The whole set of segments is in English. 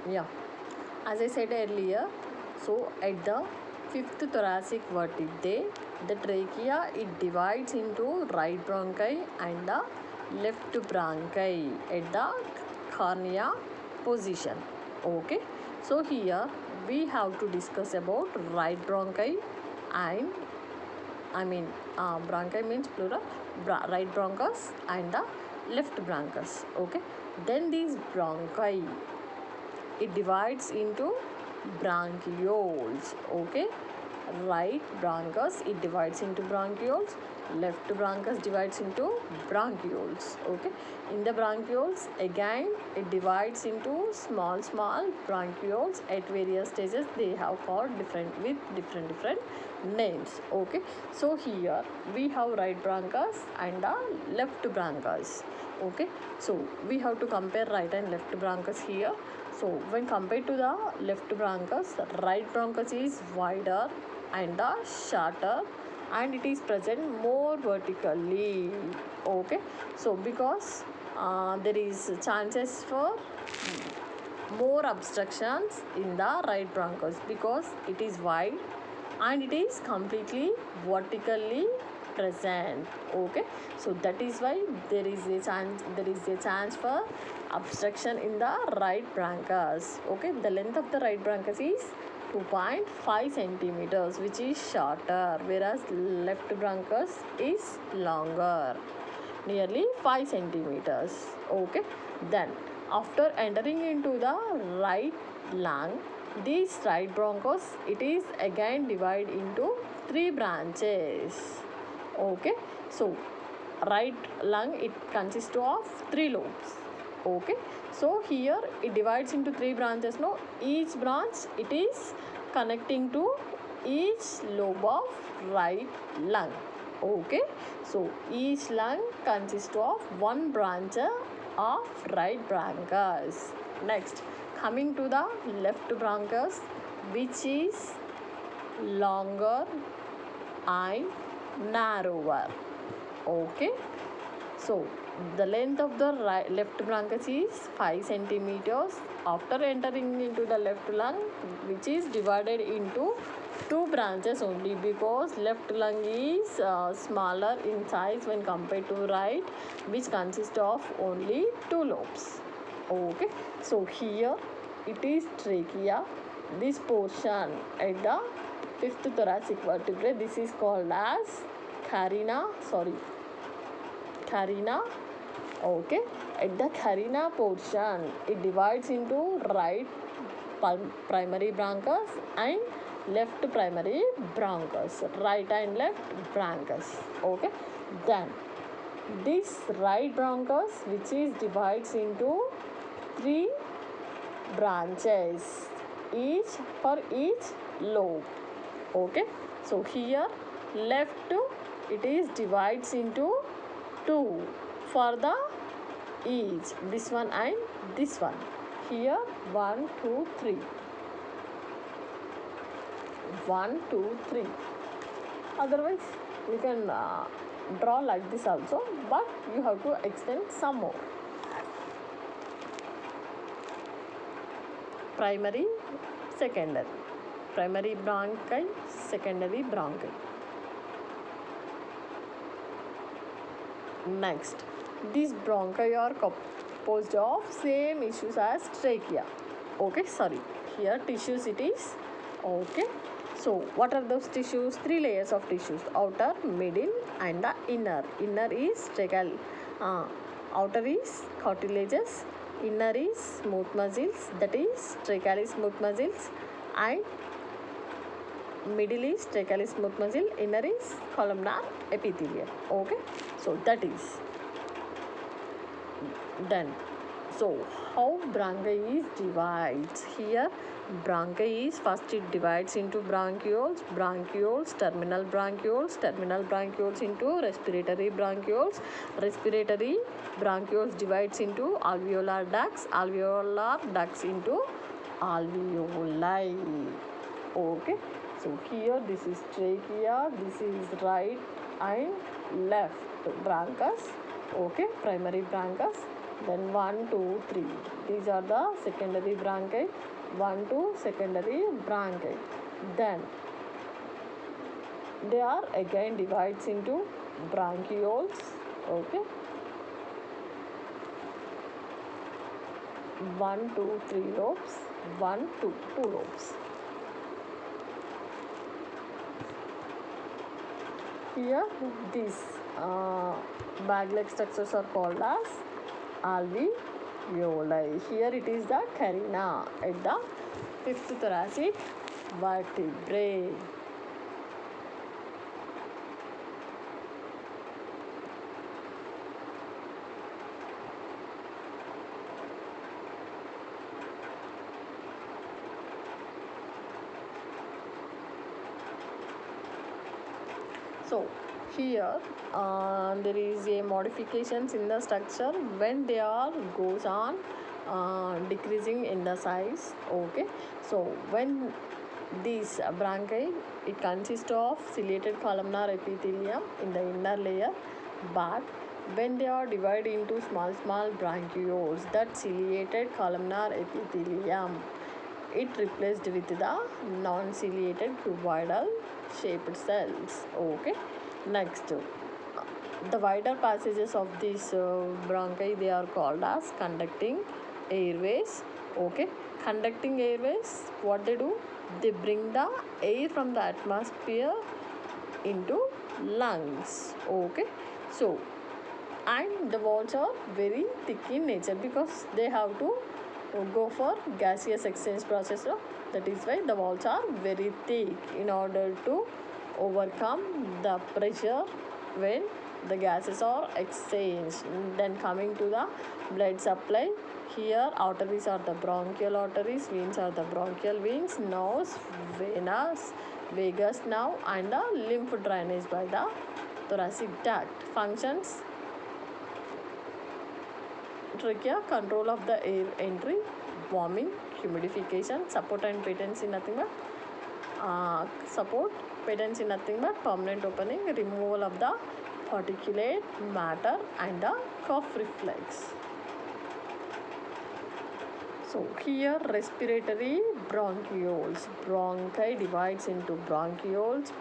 Yeah, as I said earlier, so at the fifth thoracic vertebrae, the trachea it divides into right bronchi and the left bronchi at the cornea position. Okay, so here we have to discuss about right bronchi and bronchi means plural, right bronchus and the left bronchus. Okay, then these bronchi it divides into bronchioles. Okay, right bronchus it divides into bronchioles, left bronchus divides into bronchioles. Okay, in the bronchioles again it divides into small bronchioles at various stages. They have called different with different names. Okay, so here we have right bronchus and the left bronchus. Okay, so we have to compare right and left bronchus here. So when compared to the left bronchus, right bronchus is wider and the shorter and it is present more vertically. Okay, so because there is chances for more obstructions in the right bronchus because it is wide and it is completely vertically present. Okay, so that is why there is a chance for obstruction in the right bronchus. Okay, the length of the right bronchus is 2.5 centimeters, which is shorter, whereas left bronchus is longer, nearly 5 centimeters. Okay, then after entering into the right lung, this right bronchus it is again divided into three branches. Okay, so right lung it consists of three lobes. Okay, so here it divides into three branches. No, each branch it is connecting to each lobe of right lung. Okay, so each lung consists of one branch of right bronchus. Next, coming to the left bronchus, which is longer and narrower. Okay, so the length of the left bronchus is 5 centimeters. After entering into the left lung, which is divided into two branches only because left lung is smaller in size when compared to right, which consists of only two lobes. Okay, so here it is trachea. This portion at the fifth thoracic vertebrae, this is called as carina. Okay, at the carina portion it divides into right primary bronchus and left primary bronchus, right and left bronchus. Okay, then this right bronchus which is divides into three branches, each for each lobe. Okay, so here left it is divides into two for the each, this one and this one. Here 1 2 3, 1 2 3. Otherwise you can draw like this also, but you have to extend some more. Primary, secondary, primary bronchi, secondary bronchi. Next, these bronchi are composed of same issues as trachea. Okay, sorry, here tissues it is. Okay, so what are those tissues? Three layers of tissues: outer, middle and the inner. Inner is tracheal, outer is cartilages, inner is smooth muscles, that is tracheal smooth muscles, and middle is tracheal smooth muscle, inner is columnar epithelium. Okay, so that is done. So how bronchi is divides? Here bronchi is first it divides into bronchioles, terminal bronchioles into respiratory bronchioles divides into alveolar ducts into alveoli. Okay, so here this is trachea, this is right and left bronchus. Okay, primary bronchus. then 1, 2, 3. These are the secondary bronchi. 1, 2 secondary bronchi. Then they are again divides into bronchioles. Okay, 1, 2, 3 lobes. 1, 2, 2 lobes. Here these bag-like structures are called as alveoli. Here it is the carina at the fifth thoracic vertebrae. So here there is a modifications in the structure when they are goes on decreasing in the size. Okay, so when these bronchi, it consists of ciliated columnar epithelium in the inner layer, but when they are divided into small bronchioles, that ciliated columnar epithelium, it replaced with the non-ciliated cuboidal shaped cells. Okay, next the wider passages of these bronchi, they are called as conducting airways. Okay, conducting airways, what they do, they bring the air from the atmosphere into lungs. Okay, so and the walls are very thick in nature because they have to go for gaseous exchange process. That is why the walls are very thick in order to overcome the pressure when the gases are exchanged. Then coming to the blood supply, here arteries are the bronchial arteries, veins are the bronchial veins, nerves, venous, vagus nerve, and the lymph drainage by the thoracic duct. Functions: trachea, control of the air entry, warming, humidification, support and patency, nothing but support, patency, nothing but permanent opening, removal of the particulate matter, and the cough reflex. So here respiratory bronchioles. Bronchi divides into bronchioles,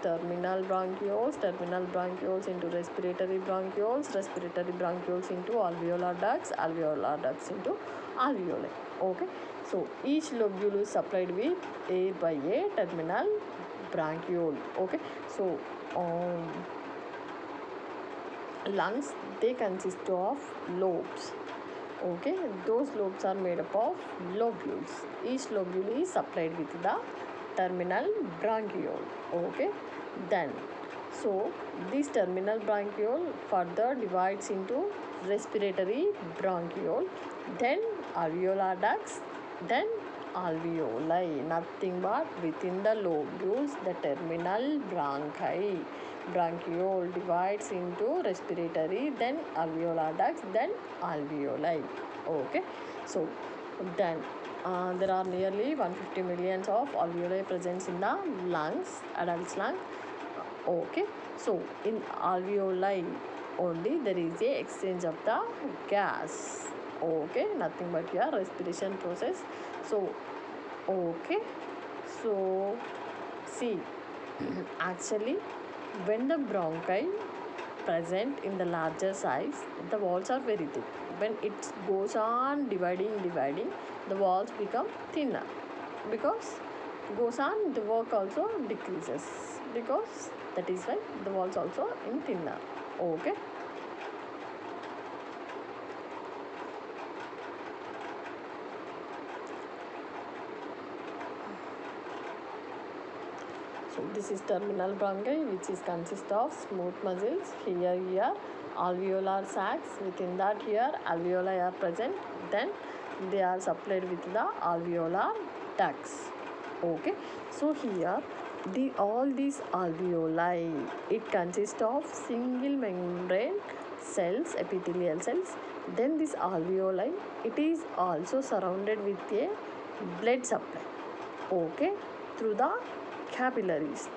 terminal bronchioles into respiratory bronchioles into alveolar ducts into alveoli. Okay. So each lobule is supplied with air by a terminal bronchiole. Okay. So lungs, they consist of lobes. Okay, those lobes are made up of lobules. Each lobule is supplied with the terminal bronchiole. Okay, then so this terminal bronchiole further divides into respiratory bronchiole, then alveolar ducts, then alveoli. Nothing but within the lobules, the terminal bronchiole divides into respiratory, then alveolar ducts, then alveoli. Okay, so then there are nearly 150 millions of alveoli present in the lungs, adult's lung. Okay, so in alveoli only there is a exchange of the gas. Okay, nothing but your respiration process. So okay, so see, actually when the bronchi present in the larger size, the walls are very thick. When it goes on dividing, the walls become thinner because goes on the work also decreases, because that is why the walls also in thinner. Okay. So this is terminal bronchi, which is consist of smooth muscles. Here alveolar sacs. Within that here alveoli are present. Then they are supplied with the alveolar ducts. Okay. So here all these alveoli, it consists of single membrane cells, epithelial cells. Then this alveoli, it is also surrounded with a blood supply. Okay, through the capillaries.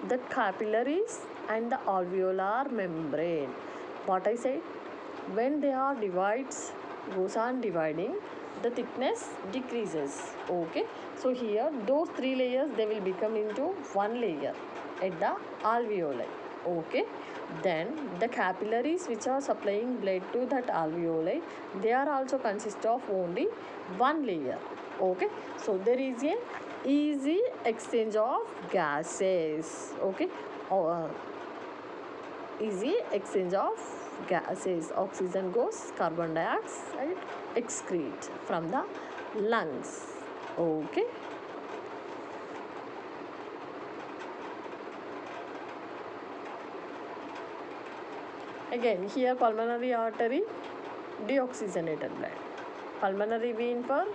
The capillaries and the alveolar membrane. What I said? when they are goes on dividing, the thickness decreases. Okay, so here those three layers, they will become into one layer at the alveoli. Okay, then the capillaries which are supplying blood to that alveoli, they are also consist of only one layer. Okay, so there is a easy exchange of gases. Okay, uh, easy exchange of gases. Oxygen goes, carbon dioxide excrete from the lungs. Okay, again here pulmonary artery, deoxygenated blood. Pulmonary vein for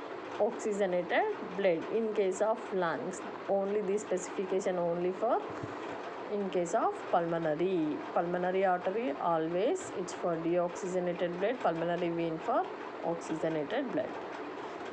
oxygenated blood. In case of lungs, only this specification only for in case of pulmonary artery, always it's for deoxygenated blood. Pulmonary vein for oxygenated blood.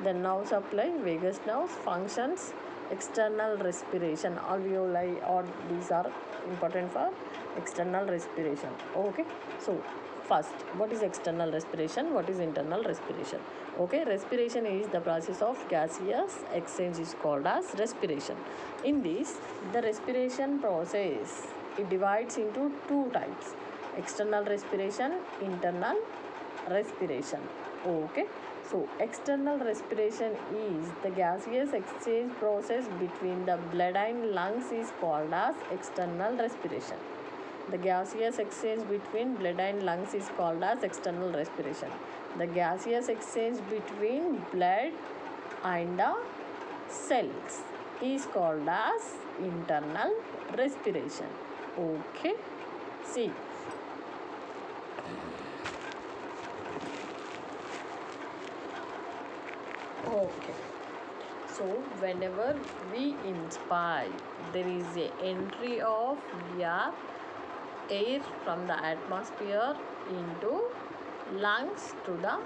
Then now supply vagus nerves functions external respiration. Alveoli, or these are important for external respiration. Okay, so first, what is external respiration, what is internal respiration? Okay, respiration is the process of gaseous exchange is called as respiration. In this, the respiration process, it divides into two types: external respiration, internal respiration. Okay, so external respiration is the gaseous exchange process between the blood and lungs is called as external respiration. The gaseous exchange between blood and lungs is called as external respiration. The gaseous exchange between blood and the cells is called as internal respiration. Okay, see. Okay, so whenever we inspire, there is a entry of air from the atmosphere into lungs to the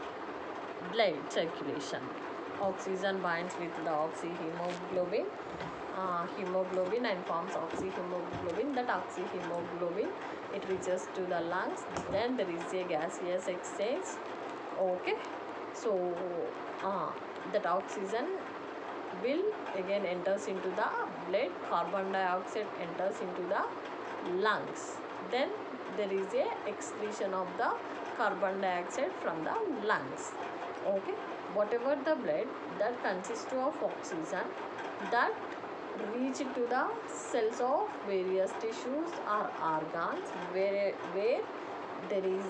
blood circulation. Oxygen binds with the oxyhemoglobin, hemoglobin, and forms oxyhemoglobin. That oxyhemoglobin, it reaches to the lungs. Then there is a gaseous exchange. Okay, so that oxygen will again enters into the blood. Carbon dioxide enters into the lungs. Then there is a excretion of the carbon dioxide from the lungs. Okay, whatever the blood that consists of oxygen, that reach to the cells of various tissues or organs where there is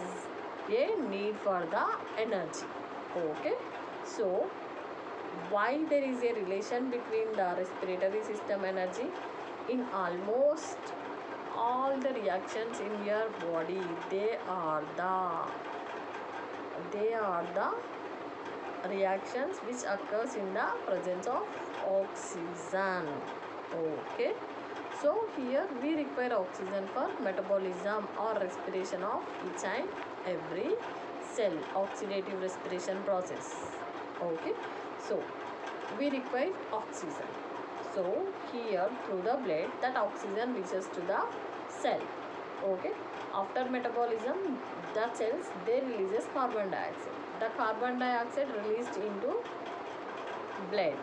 a need for the energy. Okay, so why there is a relation between the respiratory system energy? In almost all the reactions in your body, they are the reactions which occurs in the presence of oxygen. Okay, so here we require oxygen for metabolism or respiration of each and every cell, oxidative respiration process. Okay, so we require oxygen. So here through the blood, that oxygen reaches to the cell. Okay, after metabolism, the cells, they releases carbon dioxide. The carbon dioxide released into blood.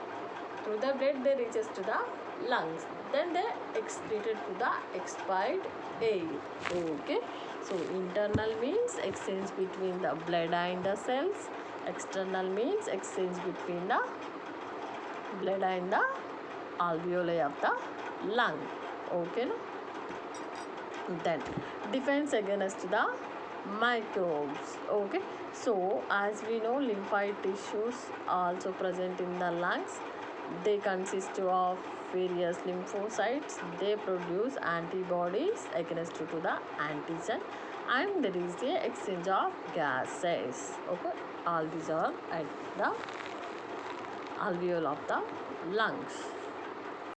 Through the blood, they reaches to the lungs. Then they excreted to the expired air. Okay, so internal means exchange between the blood and the cells. External means exchange between the blood and the alveoli of the lung. Okay, no? Then defense against the microbes. Okay, so as we know, lymphoid tissues are also present in the lungs. They consist of various lymphocytes. They produce antibodies against to the antigen, and there is the exchange of gases. Okay, all these are at the alveoli of the lungs.